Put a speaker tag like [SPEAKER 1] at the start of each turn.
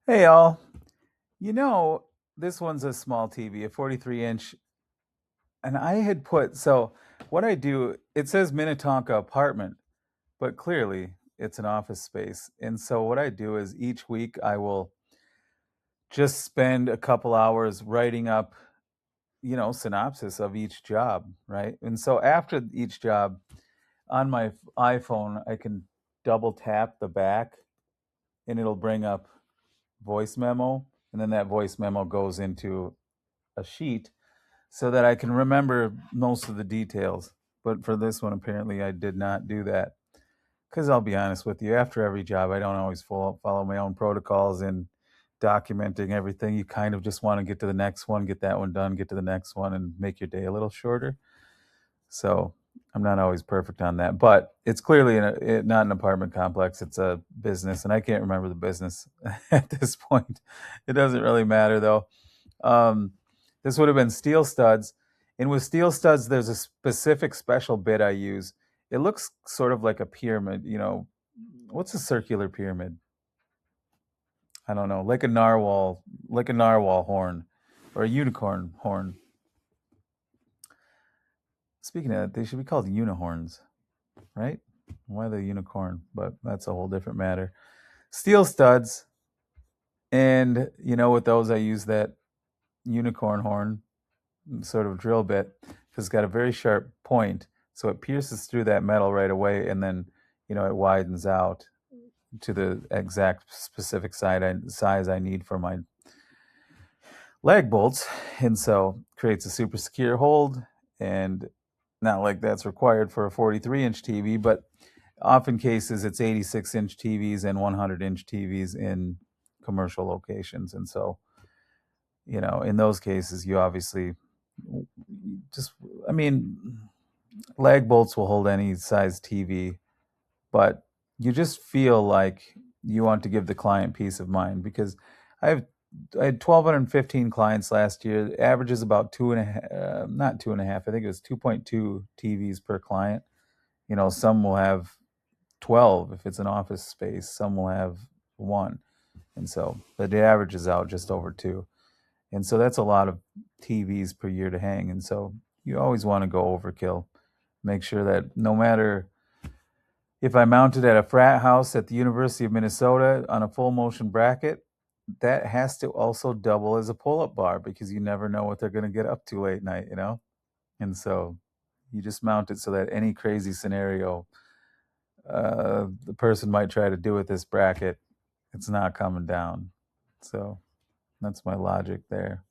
[SPEAKER 1] Hey, all. You know, this one's a small TV, a 43 inch. And I had put, so what I do, it says Minnetonka Apartment, but clearly it's an office space. And so what I do is each week I will just spend a couple hours writing up, synopsis of each job, right? And so after each job on my iPhone, I can double tap the back and it'll bring up voice memo. And then that voice memo goes into a sheet so that I can remember most of the details. But for this one, apparently, I did not do that. Because I'll be honest with you, after every job, I don't always follow my own protocols in documenting everything. You kind of just want to get to the next one, get that one done, get to the next one, and make your day a little shorter. So I'm not always perfect on that. But it's clearly not an apartment complex, it's a business. And I can't remember the business at this point. It doesn't really matter, though. Um, this would have been steel studs. And with steel studs, there's a specific special bit I use. It looks sort of like a pyramid. What's a circular pyramid? I don't know, like a narwhal horn, or a unicorn horn. Speaking of that, they should be called unihorns, right? Why the unicorn? But that's a whole different matter. Steel studs, and with those, I use that unicorn horn sort of drill bit because it's got a very sharp point, so it pierces through that metal right away, and then it widens out to the exact specific size I need for my lag bolts, and so creates a super secure hold. And not like that's required for a 43-inch TV, but often cases it's 86-inch TVs and 100-inch TVs in commercial locations. And so in those cases, you obviously just, I mean, lag bolts will hold any size TV, but you just feel like you want to give the client peace of mind because I had 1,215 clients last year. The average is about two and a half, not two and a half. I think it was 2.2 TVs per client. Some will have 12 if it's an office space. Some will have one, and so the average is out just over two. And so that's a lot of TVs per year to hang. And so you always want to go overkill. Make sure that no matter if I mount it at a frat house at the University of Minnesota on a full motion bracket, that has to also double as a pull-up bar because you never know what they're going to get up to late night. And so you just mount it so that any crazy scenario the person might try to do with this bracket, it's not coming down. So that's my logic there.